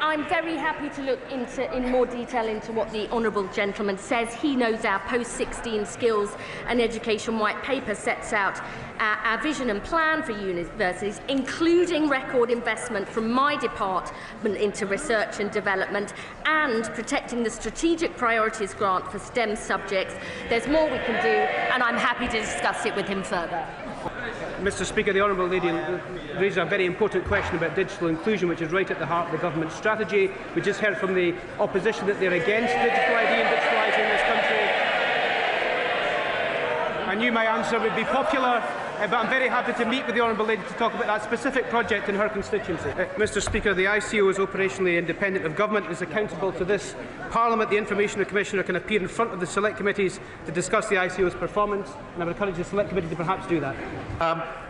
I'm very happy to look in more detail into what the honourable gentleman says. He knows our post-16 skills and education white paper sets out our vision and plan for universities, including record investment from my department into research and development and protecting the strategic priorities grant for STEM subjects. There's more we can do, and I'm happy to discuss it with him further. Mr. Speaker, the Honourable Lady raises a very important question about digital inclusion, which is right at the heart of the government's strategy. We just heard from the opposition that they're against digital ID and digitalising this country. I knew my answer would be popular, but I'm very happy to meet with the Honourable Lady to talk about that specific project in her constituency. Mr. Speaker, the ICO is operationally independent of government, is accountable to this Parliament. The Information Commissioner can appear in front of the select committees to discuss the ICO's performance, and I would encourage the select committee to perhaps do that.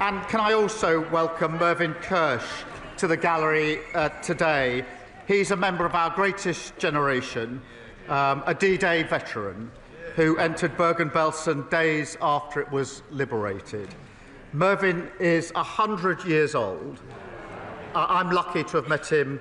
And can I also welcome Mervyn Kirsch to the gallery today. He's a member of our greatest generation, a D-Day veteran who entered Bergen-Belsen days after it was liberated. Mervyn is 100 years old. I'm lucky to have met him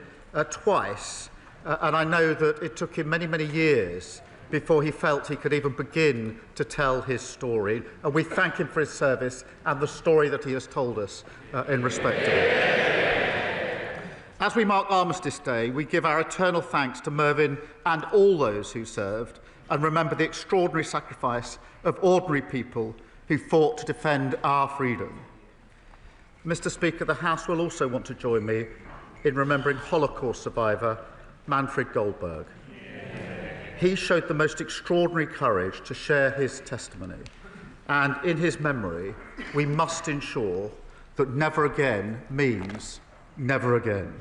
twice, and I know that it took him many, many years before he felt he could even begin to tell his story. And we thank him for his service and the story that he has told us in respect of it. As we mark Armistice Day, we give our eternal thanks to Mervyn and all those who served, and remember the extraordinary sacrifice of ordinary people who fought to defend our freedom. Mr. Speaker, the House will also want to join me in remembering Holocaust survivor Manfred Goldberg. He showed the most extraordinary courage to share his testimony, and in his memory, we must ensure that never again means never again.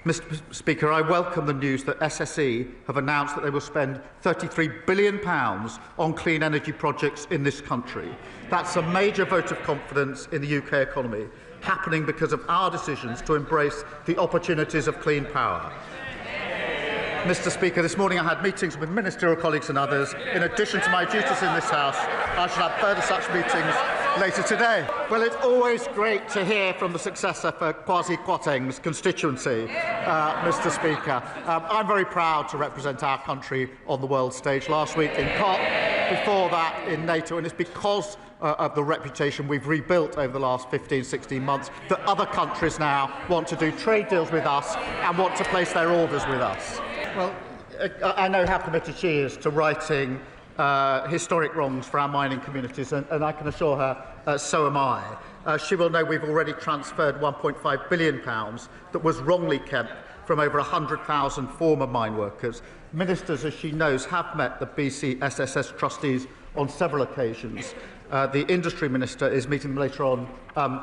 Mr. Speaker, I welcome the news that SSE have announced that they will spend £33 billion on clean energy projects in this country. That's a major vote of confidence in the UK economy, happening because of our decisions to embrace the opportunities of clean power. Mr. Speaker, this morning I had meetings with ministerial colleagues and others. In addition to my duties in this House, I shall have further such meetings later today. Well, it's always great to hear from the successor for Kwasi Kwarteng's constituency, Mr. Speaker. I'm very proud to represent our country on the world stage last week in COP, before that in NATO, and it's because of the reputation we've rebuilt over the last 15, 16 months that other countries now want to do trade deals with us and want to place their orders with us. Well, I know how committed she is to righting historic wrongs for our mining communities, and I can assure her so am I. She will know we've already transferred £1.5 billion that was wrongly kept from over 100,000 former mine workers. Ministers, as she knows, have met the BC SSS trustees on several occasions. The Industry Minister is meeting them later on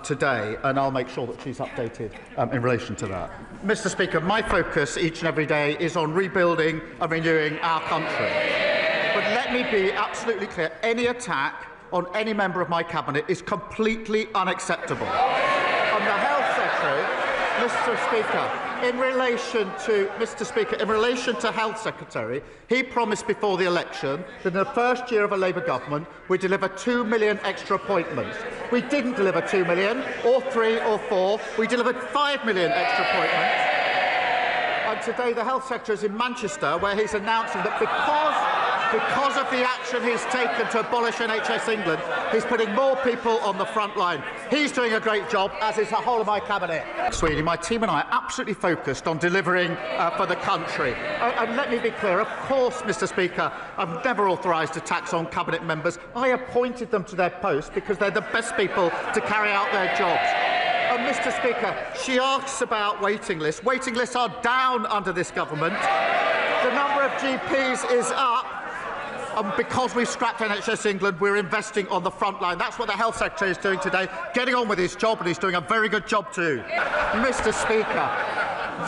today, and I'll make sure that she's updated in relation to that. Mr. Speaker, my focus each and every day is on rebuilding and renewing our country. But let me be absolutely clear, any attack on any member of my Cabinet is completely unacceptable. On the Health Secretary, Mr. Speaker, in relation to Health Secretary, he promised before the election that in the first year of a Labour government we'd deliver 2 million extra appointments. We didn't deliver 2 million, or 3 or 4. We delivered 5 million extra appointments. And today the Health Secretary is in Manchester, where he's announcing that because of the action he's taken to abolish NHS England, he's putting more people on the front line. He's doing a great job, as is the whole of my Cabinet. Sweeney, my team and I are absolutely focused on delivering for the country. And let me be clear, of course, Mr. Speaker, I've never authorised attacks on Cabinet members. I appointed them to their posts because they're the best people to carry out their jobs. And Mr. Speaker, she asks about waiting lists. Waiting lists are down under this government. The number of GPs is up. And because we've scrapped NHS England, we're investing on the front line. That's what the Health Secretary is doing today, getting on with his job, and he's doing a very good job too. Mr. Speaker,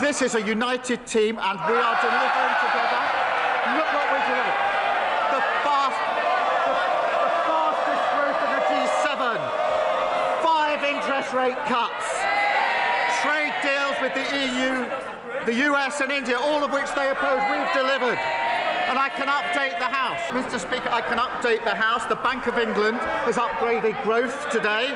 this is a united team, and we are delivering together. Look what we delivered. The fastest growth of the G7. 5 interest rate cuts. Trade deals with the EU, the US and India, all of which they oppose. We've delivered. And I can update the House. Mr. Speaker, I can update the House. The Bank of England has upgraded growth today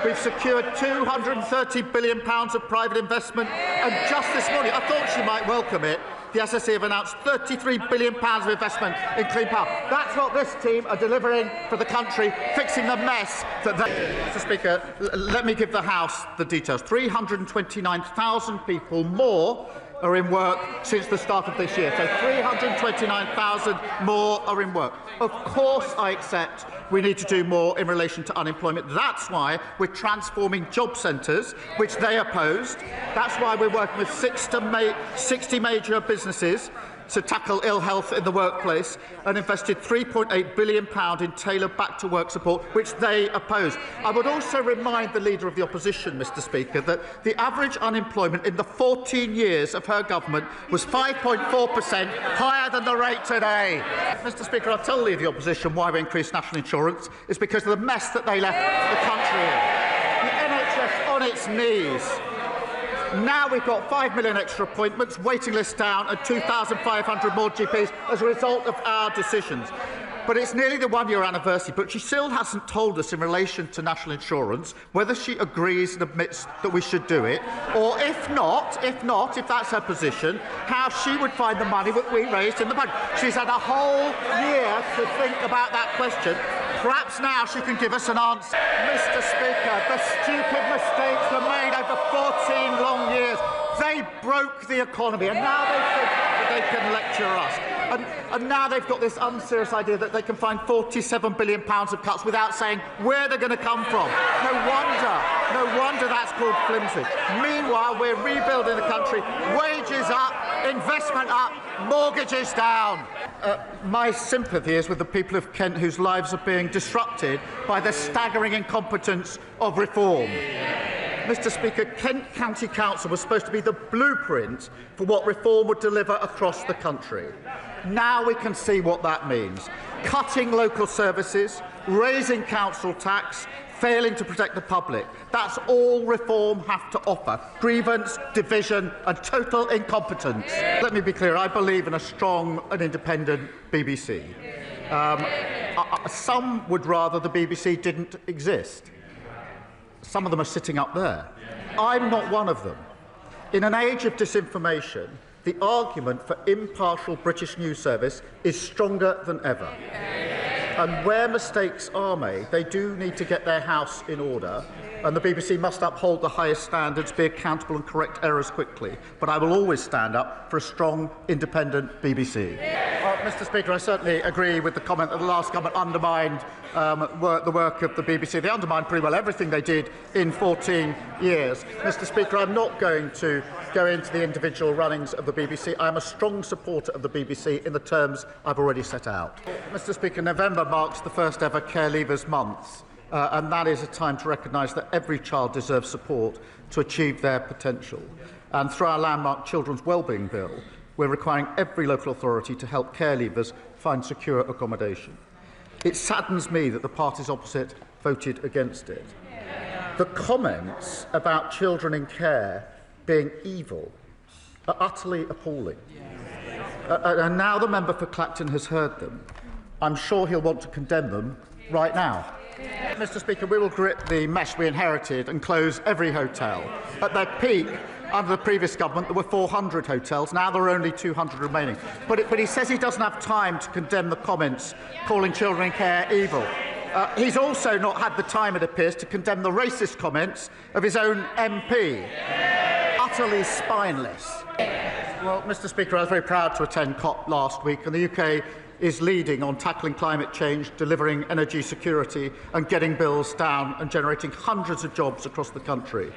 We've secured £230 billion of private investment, and just this morning, I thought she might welcome it, the SSE have announced £33 billion of investment in clean power. That's what this team are delivering for the country, fixing the mess that they... Mr Speaker, let me give the House the details. 329,000 people more are in work since the start of this year. So 329,000 more are in work. Of course I accept we need to do more in relation to unemployment. That's why we're transforming job centres, which they opposed. That's why we're working with 60 major businesses to tackle ill health in the workplace and invested £3.8 billion in tailored back-to-work support, which they opposed. I would also remind the Leader of the Opposition, Mr Speaker, that the average unemployment in the 14 years of her government was 5.4%, higher than the rate today. Mr Speaker, I'll tell the Leader of the Opposition why we increased national insurance is because of the mess that they left the country in. The NHS on its knees. Now we've got 5 million extra appointments, waiting lists down, and 2,500 more GPs as a result of our decisions. But it's nearly the one-year anniversary, but she still hasn't told us in relation to national insurance whether she agrees and admits that we should do it, or if not, if that's her position, how she would find the money that we raised in the budget. She's had a whole year to think about that question. Perhaps now she can give us an answer. Mr Speaker, the stupid mistakes were made over 14 long years. They broke the economy, and now they think that they can lecture us. And now they've got this unserious idea that they can find £47 billion of cuts without saying where they're going to come from. No wonder that's called flimsy. Meanwhile, we're rebuilding the country. Wages up, investment up, mortgages down. My sympathy is with the people of Kent whose lives are being disrupted by the staggering incompetence of reform. Mr Speaker, Kent County Council was supposed to be the blueprint for what reform would deliver across the country. Now we can see what that means. Cutting local services, raising council tax, failing to protect the public. That's all reform have to offer. Grievance, division and total incompetence. Let me be clear, I believe in a strong and independent BBC. Some would rather the BBC didn't exist. Some of them are sitting up there. I'm not one of them. In an age of disinformation, the argument for impartial British news service is stronger than ever. And where mistakes are made, they do need to get their house in order, and the BBC must uphold the highest standards, be accountable and correct errors quickly. But I will always stand up for a strong, independent BBC. Mr Speaker, I certainly agree with the comment that the last government undermined the work of the BBC. They undermined pretty well everything they did in 14 years. Mr Speaker, I'm not going to go into the individual runnings of the BBC. I am a strong supporter of the BBC in the terms I've already set out. Mr Speaker, November marks the first ever Care Leavers Month, and that is a time to recognise that every child deserves support to achieve their potential. And through our landmark Children's Wellbeing Bill, we're requiring every local authority to help care leavers find secure accommodation. It saddens me that the parties opposite voted against it. The comments about children in care being evil are utterly appalling. And now the member for Clacton has heard them. I'm sure he'll want to condemn them right now. Mr Speaker, we will grip the mess we inherited and close every hotel. At their peak, under the previous government, there were 400 hotels. Now there are only 200 remaining. But he says he doesn't have time to condemn the comments calling children in care evil. He's also not had the time, it appears, to condemn the racist comments of his own MP. Utterly spineless. Well, Mr Speaker, I was very proud to attend COP last week, and the UK is leading on tackling climate change, delivering energy security and getting bills down and generating hundreds of jobs across the country.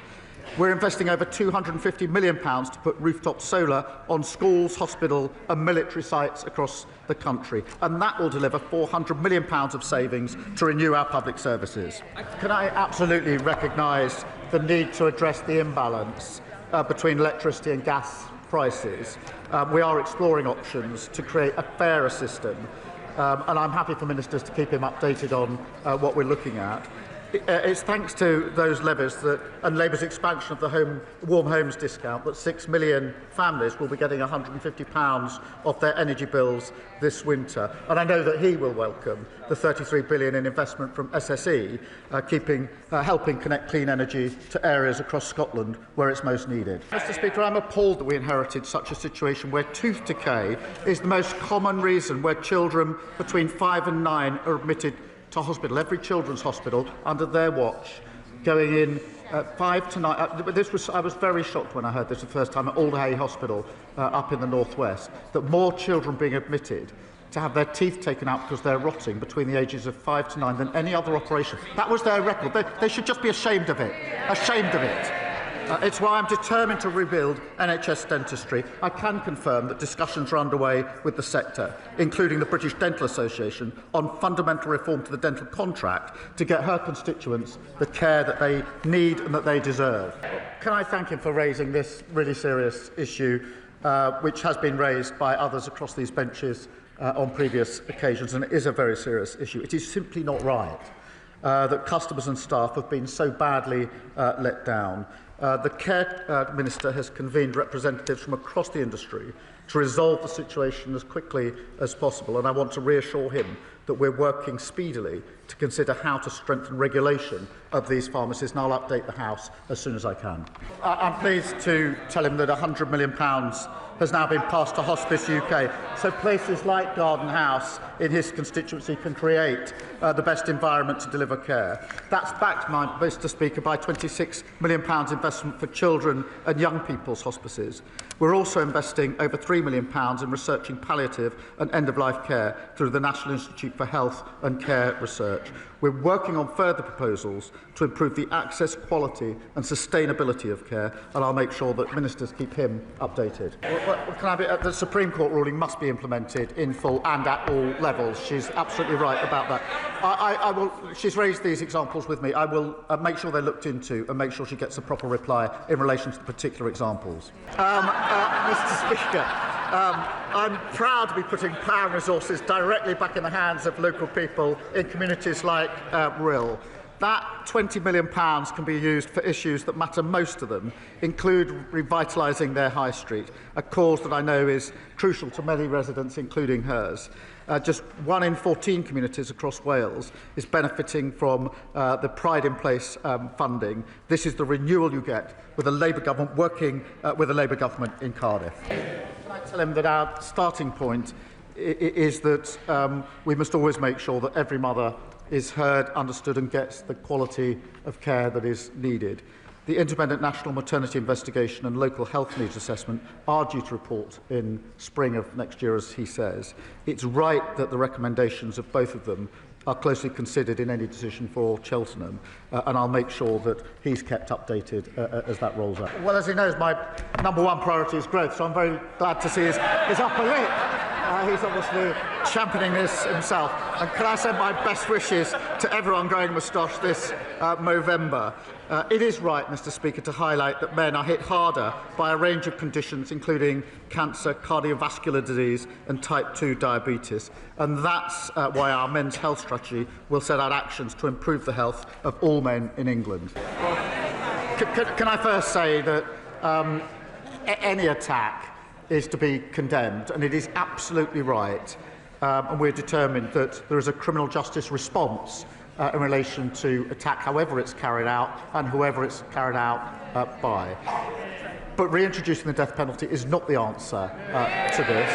We're investing over £250 million to put rooftop solar on schools, hospital and military sites across the country, and that will deliver £400 million of savings to renew our public services. Can I absolutely recognise the need to address the imbalance between electricity and gas prices? We are exploring options to create a fairer system, and I'm happy for ministers to keep him updated on what we're looking at. It's thanks to those levies and Labour's expansion of the warm homes discount that 6 million families will be getting £150 off their energy bills this winter. And I know that he will welcome the £33 billion in investment from SSE, helping connect clean energy to areas across Scotland where it's most needed. Mr. Speaker, I'm appalled that we inherited such a situation where tooth decay is the most common reason where children between 5 and 9 are admitted to hospital, every children's hospital under their watch, going in 5 to 9. I was very shocked when I heard this the first time at Alderhay Hospital up in the northwest, that more children being admitted to have their teeth taken out because they're rotting between the ages of 5 to 9 than any other operation. That was their record. They should just be ashamed of it. Ashamed of it. It's why I'm determined to rebuild NHS dentistry. I can confirm that discussions are underway with the sector, including the British Dental Association, on fundamental reform to the dental contract to get her constituents the care that they need and that they deserve. Can I thank him for raising this really serious issue, which has been raised by others across these benches on previous occasions, and it is a very serious issue. It is simply not right that customers and staff have been so badly let down. The Care Minister has convened representatives from across the industry to resolve the situation as quickly as possible, and I want to reassure him that we're working speedily to consider how to strengthen regulation of these pharmacies, and I'll update the House as soon as I can. I'm pleased to tell him that £100 million has now been passed to Hospice UK, so places like Garden House in his constituency can create the best environment to deliver care. That's backed, Mr. Speaker, by £26 million investment for children and young people's hospices. We're also investing over £3 million in researching palliative and end-of-life care through the National Institute for Health and Care Research. We're working on further proposals to improve the access, quality and sustainability of care, and I'll make sure that ministers keep him updated. The Supreme Court ruling must be implemented in full and at all levels. She's absolutely right about that. She's raised these examples with me. I will make sure they're looked into and make sure she gets a proper reply in relation to the particular examples. Mr. Speaker, I'm proud to be putting power and resources directly back in the hands of local people in communities like Rhyl. That £20 million can be used for issues that matter most to them, include revitalising their high street, a cause that I know is crucial to many residents, including hers. Just 1 in 14 communities across Wales is benefiting from the Pride in Place funding. This is the renewal you get with a Labour government working with a Labour government in Cardiff. I tell him that our starting point is that we must always make sure that every mother is heard, understood and gets the quality of care that is needed. The Independent National Maternity Investigation and Local Health Needs Assessment are due to report in spring of next year, as he says. It's right that the recommendations of both of them are closely considered in any decision for Cheltenham, and I'll make sure that he's kept updated as that rolls out. Well, as he knows, my number one priority is growth, so I'm very glad to see his upper lip. He's obviously championing this himself. And can I send my best wishes to everyone growing moustache this Movember? It is right, Mr. Speaker, to highlight that men are hit harder by a range of conditions, including cancer, cardiovascular disease and type 2 diabetes. And that's why our men's health strategy will set out actions to improve the health of all men in England. Can I first say that any attack is to be condemned, and it is absolutely right, and we're determined that there is a criminal justice response in relation to attack, however it's carried out and whoever it's carried out by. But reintroducing the death penalty is not the answer to this.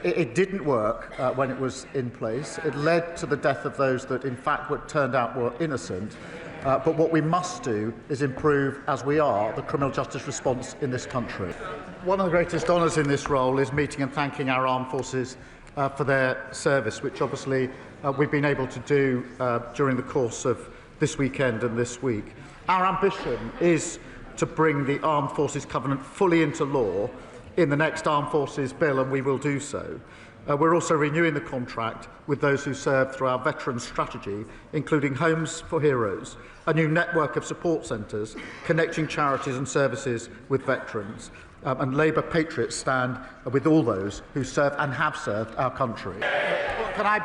It didn't work when it was in place. It led to the death of those that in fact were turned out were innocent. But what we must do is improve, as we are, the criminal justice response in this country. One of the greatest honours in this role is meeting and thanking our armed forces for their service, which obviously we've been able to do during the course of this weekend and this week. Our ambition is to bring the Armed Forces Covenant fully into law in the next Armed Forces Bill, and we will do so. We're also renewing the contract with those who serve through our veterans strategy, including Homes for Heroes, a new network of support centres connecting charities and services with veterans. And Labour patriots stand with all those who serve and have served our country. Can I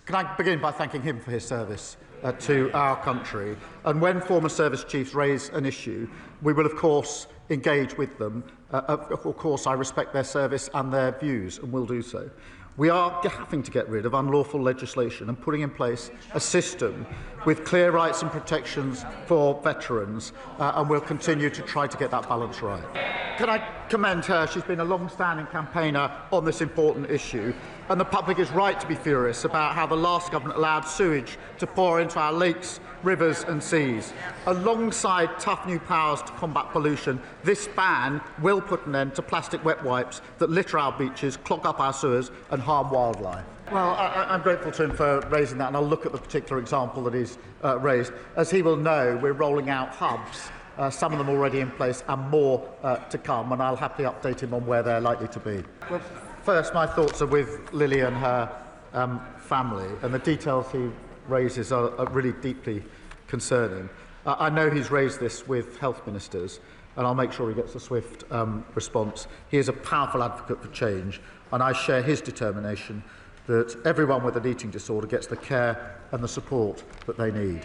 Can I begin by thanking him for his service to our country? And when former service chiefs raise an issue, we will, of course, engage with them. Of course, I respect their service and their views, and will do so. We are having to get rid of unlawful legislation and putting in place a system with clear rights and protections for veterans, and we'll continue to try to get that balance right. Can I commend her? She's been a long-standing campaigner on this important issue, and the public is right to be furious about how the last government allowed sewage to pour into our lakes, rivers and seas. Alongside tough new powers to combat pollution, this ban will put an end to plastic wet wipes that litter our beaches, clog up our sewers and harm wildlife. Well, I'm grateful to him for raising that, and I'll look at the particular example that he's raised. As he will know, we're rolling out hubs, some of them already in place and more to come, and I'll happily update him on where they're likely to be. Well, first, my thoughts are with Lily and her family, and the details he raises are really deeply concerning. I know he's raised this with health ministers, and I'll make sure he gets a swift response. He is a powerful advocate for change, and I share his determination that everyone with an eating disorder gets the care and the support that they need.